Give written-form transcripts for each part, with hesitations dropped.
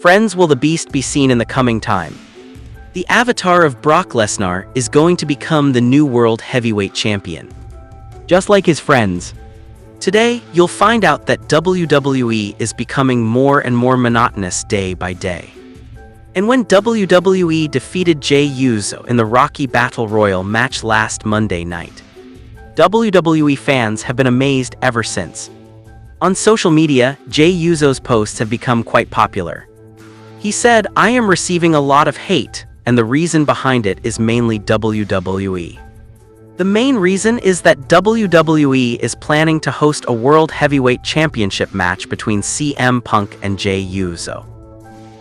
Friends, will the Beast be seen in the coming time? The avatar of Brock Lesnar is going to become the new World Heavyweight Champion. Just like his friends. Today, you'll find out that WWE is becoming more and more monotonous day by day. And when WWE defeated Jey Uso in the Rocky Battle Royal match last Monday night, WWE fans have been amazed ever since. On social media, Jey Uso's posts have become quite popular. He said, "I am receiving a lot of hate, and the reason behind it is mainly WWE. The main reason is that WWE is planning to host a World Heavyweight Championship match between CM Punk and Jey Uso,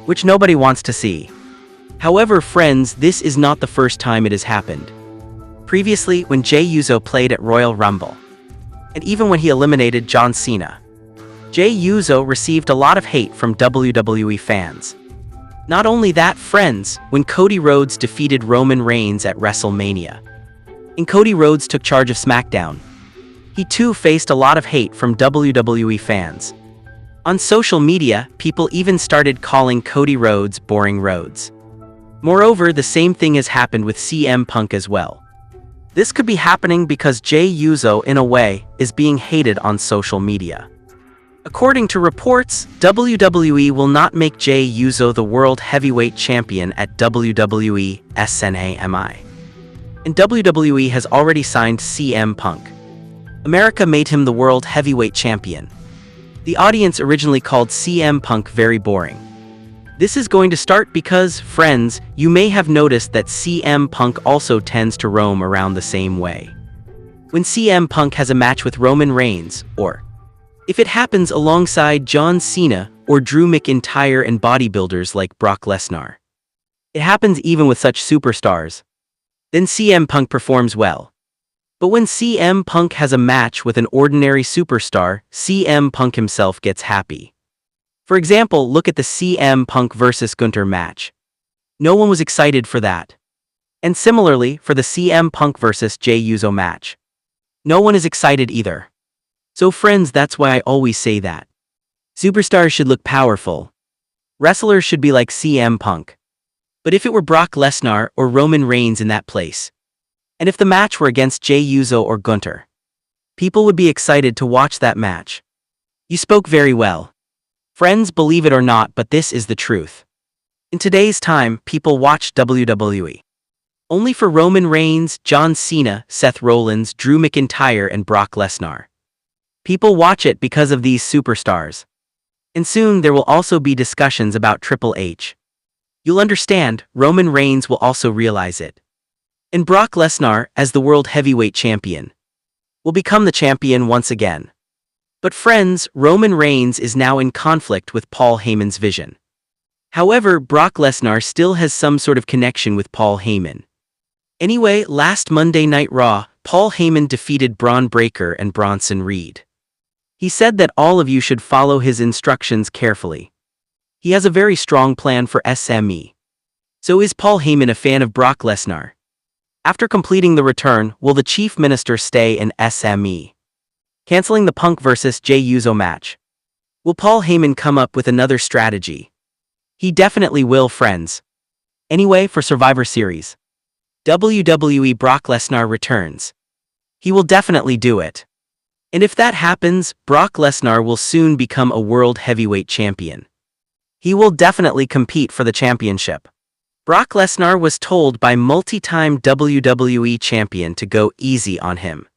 which nobody wants to see." However, friends, this is not the first time it has happened. Previously, when Jey Uso played at Royal Rumble, and even when he eliminated John Cena, Jey Uso received a lot of hate from WWE fans. Not only that, friends, when Cody Rhodes defeated Roman Reigns at WrestleMania, and Cody Rhodes took charge of SmackDown, he too faced a lot of hate from WWE fans. On social media, people even started calling Cody Rhodes Boring Rhodes. Moreover, the same thing has happened with CM Punk as well. This could be happening because Jey Uso, in a way, is being hated on social media. According to reports, WWE will not make Jey Uso the World Heavyweight Champion at WWE SNAMI. And WWE has already signed CM Punk. America made him the World Heavyweight Champion. The audience originally called CM Punk very boring. This is going to start because, friends, you may have noticed that CM Punk also tends to roam around the same way. When CM Punk has a match with Roman Reigns, or if it happens alongside John Cena or Drew McIntyre and bodybuilders like Brock Lesnar, it happens even with such superstars, then CM Punk performs well. But when CM Punk has a match with an ordinary superstar, CM Punk himself gets happy. For example, look at the CM Punk vs. Gunther match. No one was excited for that. And similarly, for the CM Punk vs. Jey Uso match, no one is excited either. So friends, that's why I always say that superstars should look powerful. Wrestlers should be like CM Punk. But if it were Brock Lesnar or Roman Reigns in that place, and if the match were against Jey Uso or Gunther, people would be excited to watch that match. You spoke very well. Friends, believe it or not, but this is the truth. In today's time, people watch WWE only for Roman Reigns, John Cena, Seth Rollins, Drew McIntyre, and Brock Lesnar. People watch it because of these superstars. And soon there will also be discussions about Triple H. You'll understand, Roman Reigns will also realize it. And Brock Lesnar, as the World Heavyweight Champion, will become the champion once again. But friends, Roman Reigns is now in conflict with Paul Heyman's vision. However, Brock Lesnar still has some sort of connection with Paul Heyman. Anyway, last Monday Night Raw, Paul Heyman defeated Braun Breaker and Bronson Reed. He said that all of you should follow his instructions carefully. He has a very strong plan for SME. So is Paul Heyman a fan of Brock Lesnar? After completing the return, will the Chief Minister stay in SME? Canceling the Punk vs. Jey Uso match. Will Paul Heyman come up with another strategy? He definitely will, friends. Anyway, for Survivor Series, WWE Brock Lesnar returns. He will definitely do it. And if that happens, Brock Lesnar will soon become a World Heavyweight Champion. He will definitely compete for the championship. Brock Lesnar was told by multi-time WWE Champion to go easy on him.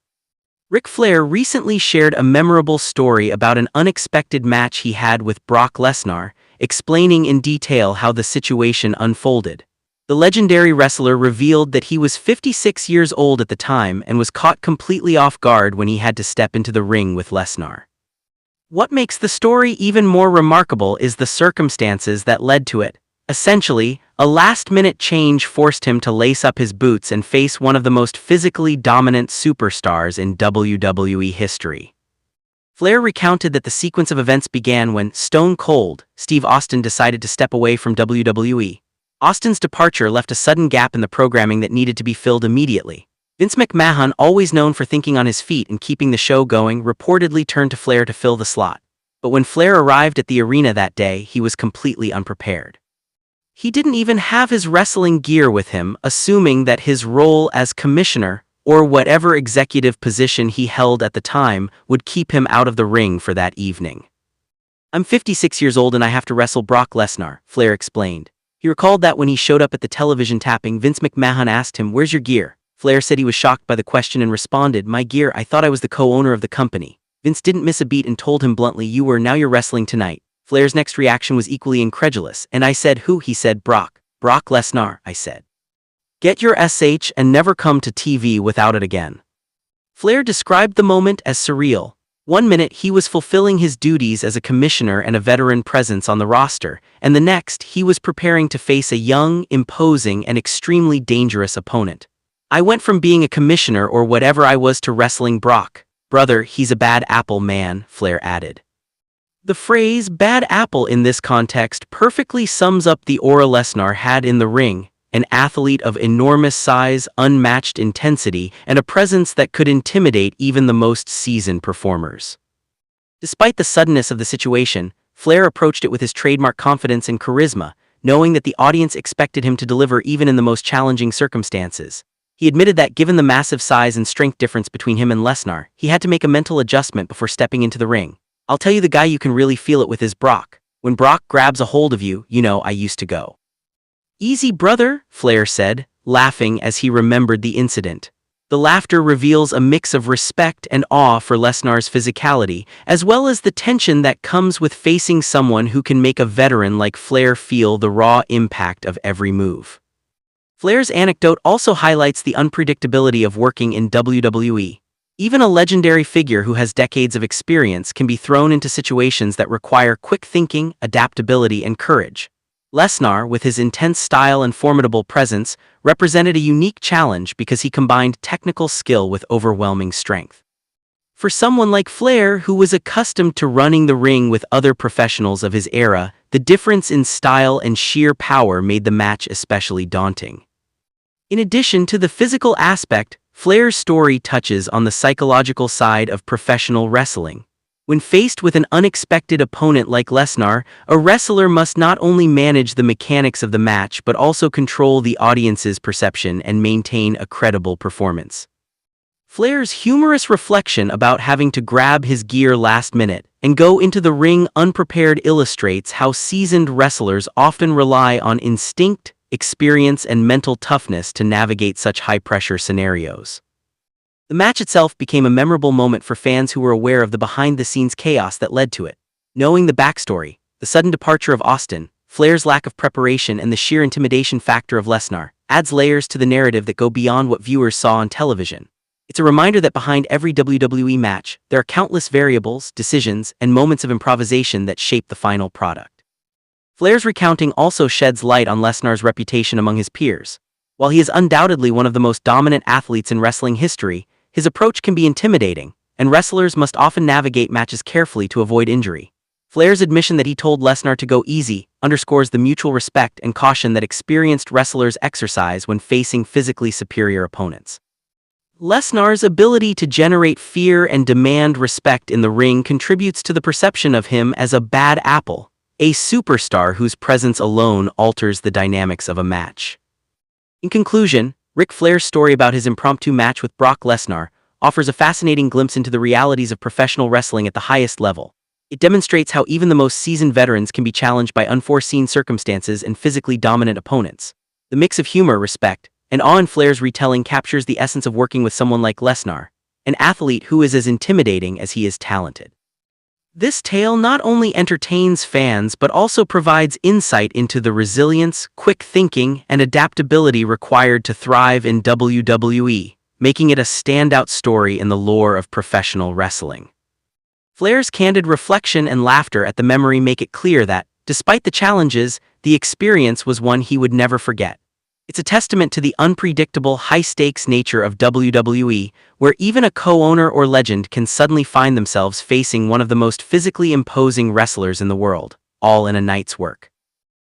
Ric Flair recently shared a memorable story about an unexpected match he had with Brock Lesnar, explaining in detail how the situation unfolded. The legendary wrestler revealed that he was 56 years old at the time and was caught completely off guard when he had to step into the ring with Lesnar. What makes the story even more remarkable is the circumstances that led to it. Essentially, a last-minute change forced him to lace up his boots and face one of the most physically dominant superstars in WWE history. Flair recounted that the sequence of events began when Stone Cold Steve Austin decided to step away from WWE. Austin's departure left a sudden gap in the programming that needed to be filled immediately. Vince McMahon, always known for thinking on his feet and keeping the show going, reportedly turned to Flair to fill the slot. But when Flair arrived at the arena that day, he was completely unprepared. He didn't even have his wrestling gear with him, assuming that his role as commissioner, or whatever executive position he held at the time, would keep him out of the ring for that evening. "I'm 56 years old and I have to wrestle Brock Lesnar," Flair explained. He recalled that when he showed up at the television tapping, Vince McMahon asked him, "Where's your gear?" Flair said he was shocked by the question and responded, "My gear, I thought I was the co-owner of the company." Vince didn't miss a beat and told him bluntly, now you're wrestling tonight." Flair's next reaction was equally incredulous. "And I said, who?" He said, Brock Lesnar, I said. "Get your SH and never come to TV without it again." Flair described the moment as surreal. One minute he was fulfilling his duties as a commissioner and a veteran presence on the roster, and the next he was preparing to face a young, imposing, and extremely dangerous opponent. "I went from being a commissioner or whatever I was to wrestling Brock. Brother, he's a bad apple, man," Flair added. The phrase "bad apple" in this context perfectly sums up the aura Lesnar had in the ring, an athlete of enormous size, unmatched intensity, and a presence that could intimidate even the most seasoned performers. Despite the suddenness of the situation, Flair approached it with his trademark confidence and charisma, knowing that the audience expected him to deliver even in the most challenging circumstances. He admitted that given the massive size and strength difference between him and Lesnar, he had to make a mental adjustment before stepping into the ring. "I'll tell you, the guy you can really feel it with is Brock. When Brock grabs a hold of you, I used to go easy, brother," Flair said, laughing as he remembered the incident. The laughter reveals a mix of respect and awe for Lesnar's physicality, as well as the tension that comes with facing someone who can make a veteran like Flair feel the raw impact of every move. Flair's anecdote also highlights the unpredictability of working in WWE. Even a legendary figure who has decades of experience can be thrown into situations that require quick thinking, adaptability, and courage. Lesnar, with his intense style and formidable presence, represented a unique challenge because he combined technical skill with overwhelming strength. For someone like Flair, who was accustomed to running the ring with other professionals of his era, the difference in style and sheer power made the match especially daunting. In addition to the physical aspect, Flair's story touches on the psychological side of professional wrestling. When faced with an unexpected opponent like Lesnar, a wrestler must not only manage the mechanics of the match but also control the audience's perception and maintain a credible performance. Flair's humorous reflection about having to grab his gear last minute and go into the ring unprepared illustrates how seasoned wrestlers often rely on instinct, experience, and mental toughness to navigate such high-pressure scenarios. The match itself became a memorable moment for fans who were aware of the behind-the-scenes chaos that led to it. Knowing the backstory, the sudden departure of Austin, Flair's lack of preparation, and the sheer intimidation factor of Lesnar, adds layers to the narrative that go beyond what viewers saw on television. It's a reminder that behind every WWE match, there are countless variables, decisions, and moments of improvisation that shape the final product. Flair's recounting also sheds light on Lesnar's reputation among his peers. While he is undoubtedly one of the most dominant athletes in wrestling history, his approach can be intimidating, and wrestlers must often navigate matches carefully to avoid injury. Flair's admission that he told Lesnar to go easy underscores the mutual respect and caution that experienced wrestlers exercise when facing physically superior opponents. Lesnar's ability to generate fear and demand respect in the ring contributes to the perception of him as a bad apple, a superstar whose presence alone alters the dynamics of a match. In conclusion, Ric Flair's story about his impromptu match with Brock Lesnar offers a fascinating glimpse into the realities of professional wrestling at the highest level. It demonstrates how even the most seasoned veterans can be challenged by unforeseen circumstances and physically dominant opponents. The mix of humor, respect, and awe in Flair's retelling captures the essence of working with someone like Lesnar, an athlete who is as intimidating as he is talented. This tale not only entertains fans but also provides insight into the resilience, quick thinking, and adaptability required to thrive in WWE, making it a standout story in the lore of professional wrestling. Flair's candid reflection and laughter at the memory make it clear that, despite the challenges, the experience was one he would never forget. It's a testament to the unpredictable, high-stakes nature of WWE, where even a co-owner or legend can suddenly find themselves facing one of the most physically imposing wrestlers in the world, all in a night's work.